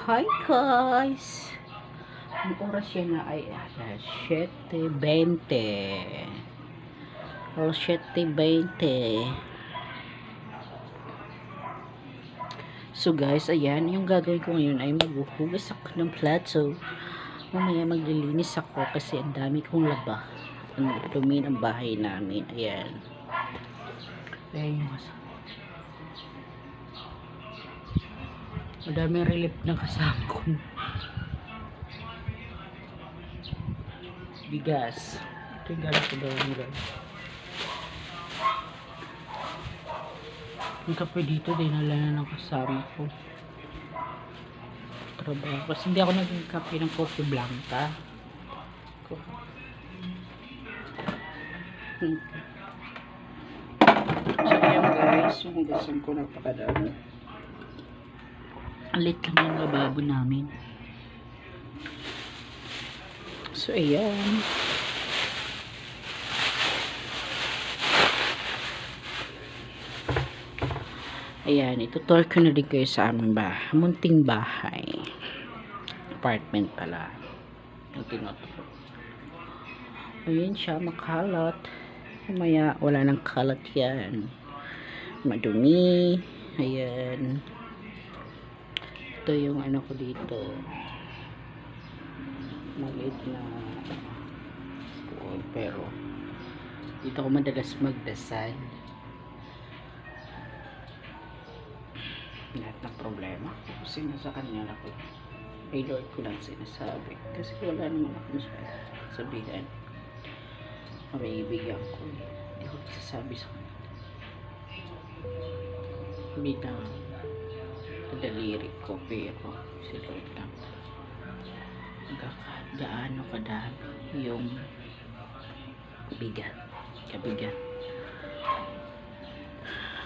Hi guys! Ang oras yan na ay alas 7:20. Alas 7:20. So guys, ayan, yung gagawin ko ngayon ay maghuhugas ako ng plato. Mamaya maglilinis ako kasi ang dami kong laba. Ang dumi ng bahay namin. Ayan. Ayan yung madaming relief ng kasama ko. Bigas. Ito yung galing ko daw guys. Yung kape dito, dinala na ng kasama ko. Trabaho. Kasi hindi ako naging kape ng coffee blanca. So ayan guys, yung hugasan ko napakadami. Alit lang yung lababo namin. So ayan. Ayan, itutur ko na din kayo sa aming bahay. Munting bahay. Apartment pala. Yung tinutur. Ayan siya, makalat. Kumaya, wala nang kalat yan. Madumi. Ayan. Ito yung ano ko dito. Maliit na pool. Pero, dito ko madalas magdasal. Lahat ng problema kasi nasa kanya na ko ay Lord ko lang sinasabi kasi wala naman ako sabihan may ibigyan ko hindi ko sasabi sa kanya bilang kadalirik ko pero si Lord lang gaano kadami yung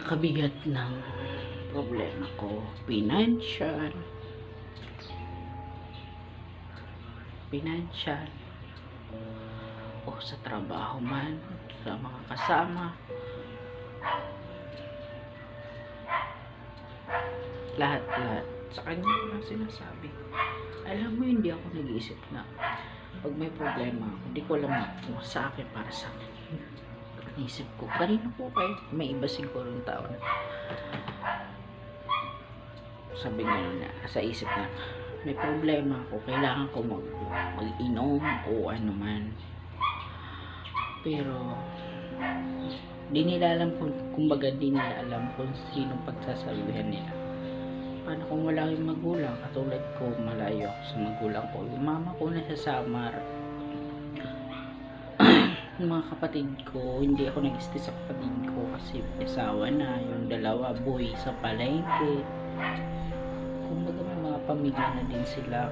kabigat ng problema ko, financial o sa trabaho man, sa mga kasama, lahat sa kanya ko lang sinasabi. Alam mo, hindi ako nag-iisip na pag may problema ako, hindi ko alam kung sa akin, para sa akin. Naisip ko, kanino po kayo? May iba siguro ng tao na sabi nga na sa isip na may problema ako, kailangan ko mag-inom o ano man, pero di nila alam kumbaga di nila alam kung sinong pagsasabihan nila. Paano kung wala yung magulang, katulad ko, malayo ako sa magulang ko, yung mama ko nasa Samar, yung mga kapatid ko, hindi ako nag-stay sa kapatid ko kasi asawa na, yung dalawa boy sa palengke. Kumbaga may mga pamilya na din sila.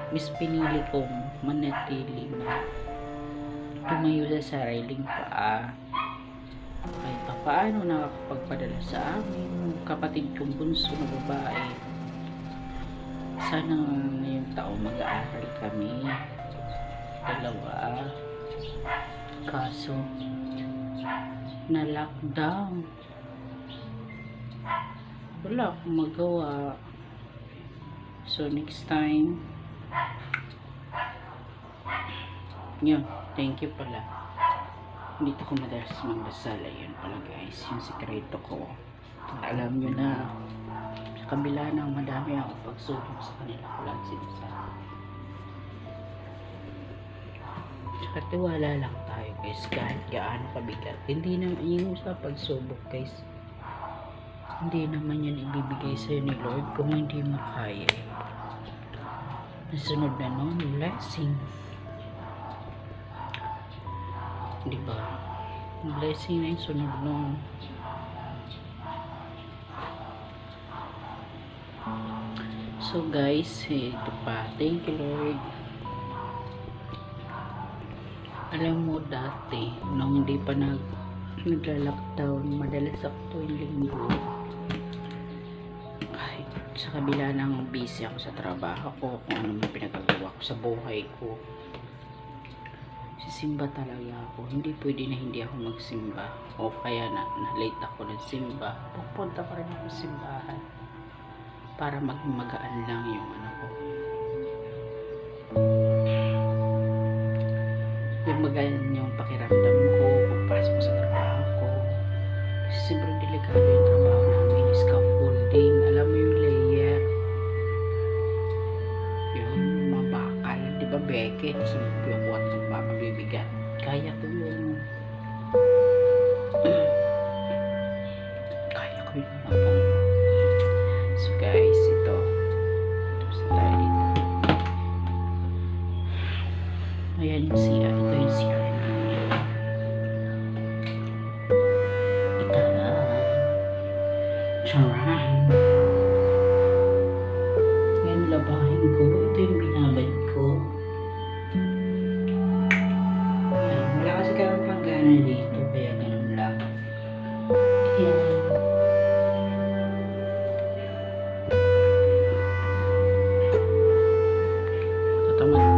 Mas pinili kong manatili na tumayo sa sariling paa. Kahit pa paano nakakapagpadala sa amin. Kapatid kong bunso na babae. Sana ngayong taon mag-aaral kami. Dalawa. Kaso na lockdown. Wala akong magawa. So next time, yun, thank you pala. Dito ko madalas magdasal. Ayun pala guys, yung sikreto ko. Alam nyo na, sa kabila ng madami ako pagsubok sa kanila ko lang sinasabi. Saka tiwala lang tayo guys, kahit gaano kabigat. Hindi naman yung sa pagsubok guys, hindi naman yan ibibigay sa'yo ni Lord kung hindi mo kaya. Nasunod na nun, blessing. Diba? Blessing na yung sunod nun. So guys, ito pa. Thank you Lord. Alam mo dati, nung hindi pa nagla-lockdown, madalas ako tuwing linggo. Sa kabila ng busy ako sa trabaho ko, kung ano man pinagagawa ko sa buhay ko, sisimba talaga ako. Hindi pwede na hindi ako magsimba, o kaya na late ako ng simba, pupunta pa rin ako sa simbahan para magmagaan lang yung ano ko, Yung magayon yung pakiramdam ko pagpasok ko sa trabaho ko. Kasi sobrang delikado yung trabaho namin. Scaffolding, alam mo yung layer. Yung mga bakal, di ba beke? Yung kuwat ng baka bibigat. Kaya ko yun. Kaya ko yun mga. So guys, ito. Tapos na tayo dito. Ayan yung siya. Ito yung siya. Tara. Charan. Ayan labahin ko. Ito yung binabad ko. Ayan. Wala kasi kang panggana dito. Kaya ganun lang. Ayan. Tatamad.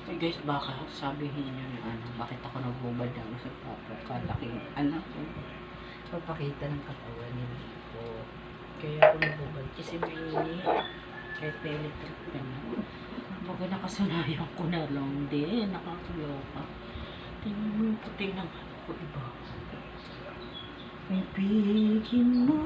Hey guys, baka sabihin nyo na bakit ako nagbubad ako sa papakalaking anak ko. Papakita ng katawan nila ko. Kaya ako nagbubad kasi may kahit may electric pa na. Baga nakasanayan ko na lang din. Nakakaloka. Tingnan mo yung puti ng anak ko, diba? May bigin mo.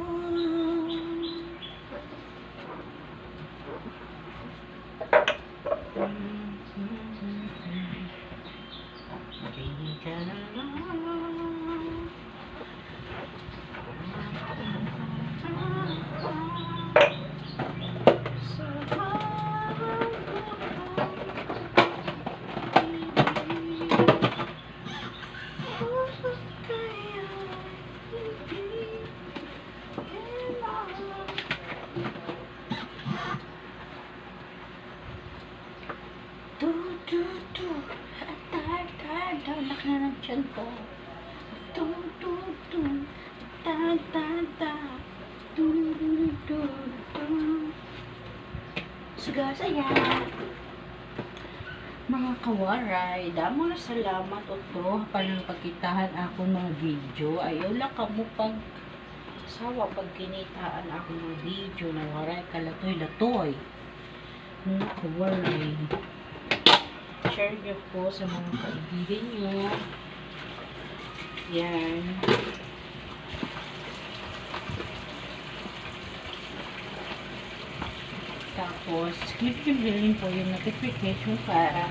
Tu. Ta. Anak na ng tiyan ko. Tu. Ta. Tu. Sugasaya. Mga kawaray, damo na salamat otro palang pagkitahan ako mga video. Ayaw lang kamo pag sawa pag kinitaan ako ng video na waray kalatoy-latoy. Mga kawaray, share nyo po sa mga kaibigan nyo. Yan. Tapos, click nyo rin po yung notification para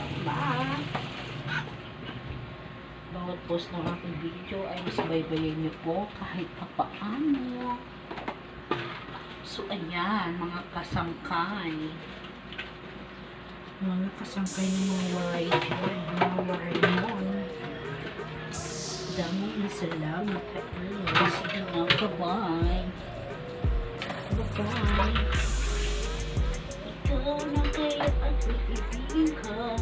bawat post ng aking video ay masubaybayan nyo po kahit papaano. So, ayan, mga kasangkay. Mga kasangkay ng mga waray dyan, mga waray mon. Daming salamat at sige na, bye-bye. Bye-bye. Ikaw na kayo at ibigin ka.